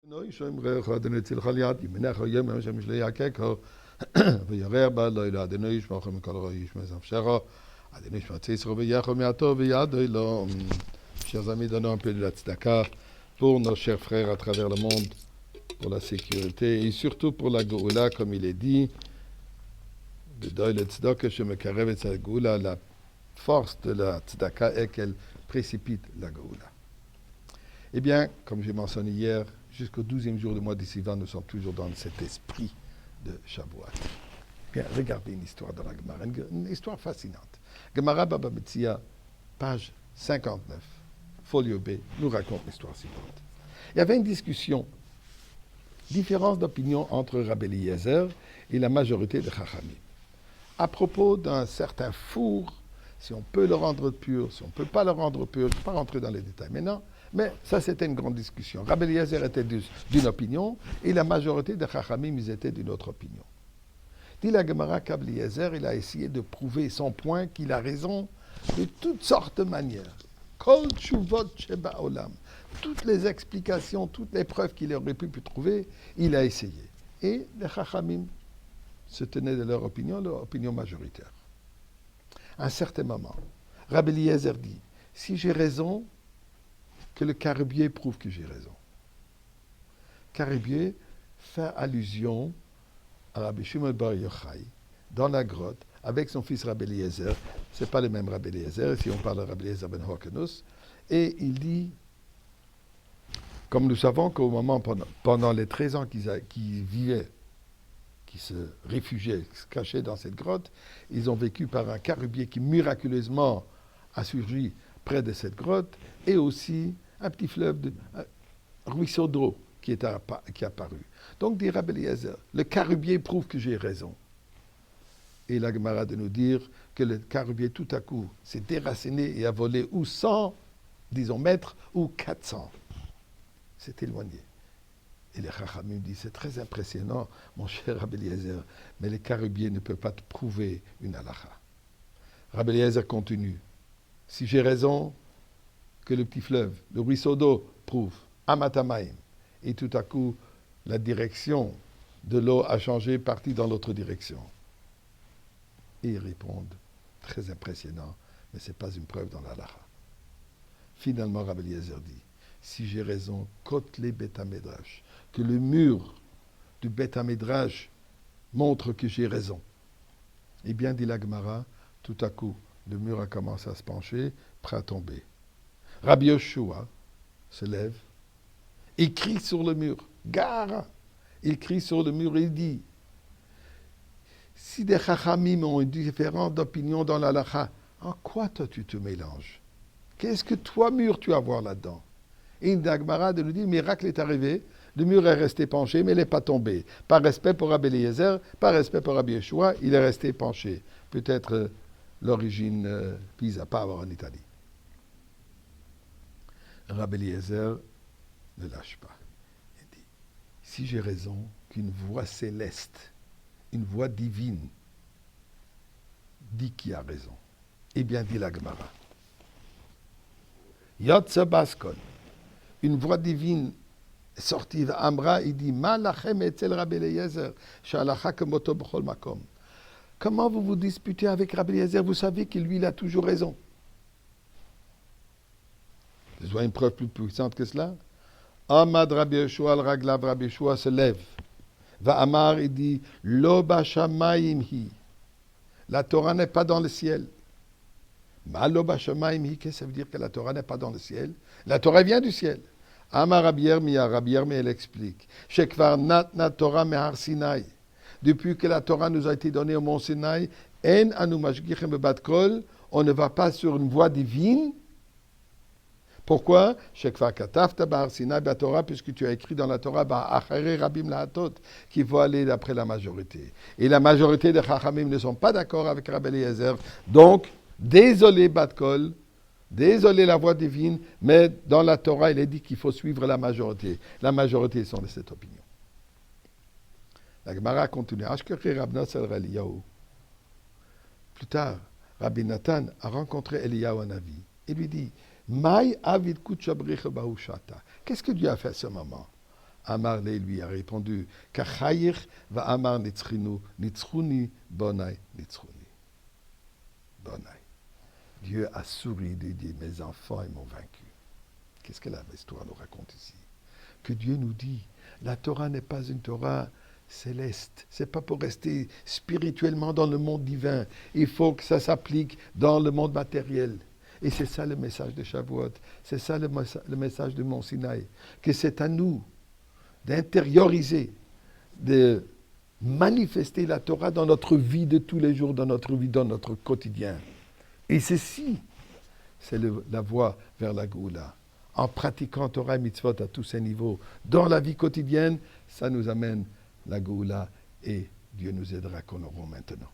נוי שומר אחד נציל חליית ימנח יום יום שמש ליעקק וירר בה לא אלא אדוני ישמעכם מכל רוע ישמע נפשך אדוני ישמע ציסרו ויחל מעטו וידו אלו chers amis donnons un peu de la tzedaka pour nos chers frères à travers le monde pour la sécurité et surtout pour la Goula comme il est dit la force de la tzedaka est qu'elle précipite la Goula. Eh bien, comme j'ai mentionné hier, jusqu'au 12e jour du mois de Sivan, nous sommes toujours dans cet esprit de Shavuot. Bien, regardez une histoire dans la Gemara, une histoire fascinante. Gemara Baba Metzia, page 59, folio B, nous raconte l'histoire suivante. Il y avait une discussion, différence d'opinion entre Rabbi Eliezer et la majorité de Chachamim. À propos d'un certain four, si on peut le rendre pur, si on ne peut pas le rendre pur, je ne vais pas rentrer dans les détails maintenant, mais ça c'était une grande discussion. Rabbi Eliezer était d'une opinion et la majorité des Chachamim ils étaient d'une autre opinion. Dit la Gemara qu'Rabbi Eliezer il a essayé de prouver son point qu'il a raison de toutes sortes de manières. Kol tshuvot sheba olam. Toutes les explications, toutes les preuves qu'il aurait pu trouver, il a essayé. Et les Chachamim se tenaient de leur opinion majoritaire. À un certain moment, Rabbi Eliezer dit, si j'ai raison, que le Carubier prouve que j'ai raison. Carubier fait allusion à Rabbi Shimon bar Yochai, dans la grotte, avec son fils Rabbi Eliezer. Ce n'est pas le même Rabbi Eliezer, ici on parle de Rabbi Eliezer ben Horkenus. Et il dit, comme nous savons qu'au moment, pendant les 13 ans qu'ils vivaient, qui se réfugiaient, qui se cachaient dans cette grotte, ils ont vécu par un carubier qui miraculeusement a surgi près de cette grotte, et aussi un petit fleuve, un ruisseau d'eau qui est apparu. Donc, dit Rabbi Eliezer, le carubier prouve que j'ai raison. Et la Gemara de nous dire que le carubier tout à coup s'est déraciné et a volé ou 100, disons mètres, ou 400. C'est éloigné. Et les Chachamim disent, c'est très impressionnant, mon cher Rabbi Eliezer, mais les carubiers ne peuvent pas te prouver une halakha. Rabbi Eliezer continue. Si j'ai raison, que le petit fleuve, le ruisseau d'eau prouve, Amatamaim, et tout à coup, la direction de l'eau a changé, partie dans l'autre direction. Et ils répondent, très impressionnant, mais ce n'est pas une preuve dans la halakha. Finalement, Rabbi Eliezer dit, si j'ai raison, Kotle Bet HaMedrash, que le mur du Bet HaMedrash montre que j'ai raison. Eh bien, dit la Gemara, tout à coup, le mur a commencé à se pencher, prêt à tomber. Rabbi Yoshua se lève, il crie sur le mur, Gara, il crie sur le mur et il dit, si des Chachamim ont une différence d'opinion dans la halakha, en quoi toi tu te mélanges? Qu'est-ce que toi, mur, tu vas voir là-dedans? Et une Gemara de nous dire, le miracle est arrivé, le mur est resté penché, mais il n'est pas tombé. Par respect pour Rabbi Eliezer, par respect pour Rabbi Yeshua, il est resté penché. Peut-être l'origine Pisa, pas avoir en Italie. Rabbi Eliezer ne lâche pas. Il dit, si j'ai raison qu'une voix céleste, une voix divine, dit qui a raison, eh bien, dit la Gemara. Yotze Baskon, une voix divine sortie d'Amra, il dit, Ma lachem etzel Rabbi Eliezer, shalacha kemoto b'chol makom. Comment vous vous disputez avec Rabbi Eliezer? Vous savez que lui, il a toujours raison. Vous voyez une preuve plus puissante que cela? Amad Rabbi Yeshua al-Raglav, Rabbi Yeshua se lève. Va Amar, il dit, Lo bashamayim hi. La Torah n'est pas dans le ciel. Ma lo bashamayim hi, qu'est-ce que ça veut dire que la Torah n'est pas dans le ciel? La Torah vient du ciel. Amar Rabbi Yirmiyah, Rabbi Yirmiyah, elle explique. Shekvar natna Torah mehar Sinai. Depuis que la Torah nous a été donnée au mont Sinaï, en anu mashgichem bebat kol, on ne va pas sur une voie divine. Pourquoi? Shekvar katafta bahar Sinai Torah, puisque tu as écrit dans la Torah, achare rabim lahatot, qu'il faut aller d'après la majorité. Et la majorité des Chachamim ne sont pas d'accord avec Rabbi Eliezer. Donc, désolé bat kol, désolé la voix divine, mais dans la Torah, il est dit qu'il faut suivre la majorité. La majorité sont de cette opinion. La Gemara continue. Plus tard, Rabbi Nathan a rencontré Eliyahu Hanavi. Il lui dit, Maï avid kutchabriche bahushata. Qu'est-ce que Dieu a fait à ce moment? Amar le lui a répondu, Kachayir va Amar nitzchinu, nitzchuni bonai nitzchuni. Bonai. Dieu a souri, Dieu dit, mes enfants, ils m'ont vaincu. Qu'est-ce que l'histoire nous raconte ici? Que Dieu nous dit, la Torah n'est pas une Torah céleste. C'est pas pour rester spirituellement dans le monde divin. Il faut que ça s'applique dans le monde matériel. Et c'est ça le message de Shavuot. C'est ça le message de Mont Sinaï. Que c'est à nous d'intérioriser, de manifester la Torah dans notre vie de tous les jours, dans notre vie, dans notre quotidien. Et ceci, c'est la voie vers la Géoula. En pratiquant Torah et Mitzvot à tous ces niveaux, dans la vie quotidienne, ça nous amène la Géoula et Dieu nous aidera qu'on aura maintenant.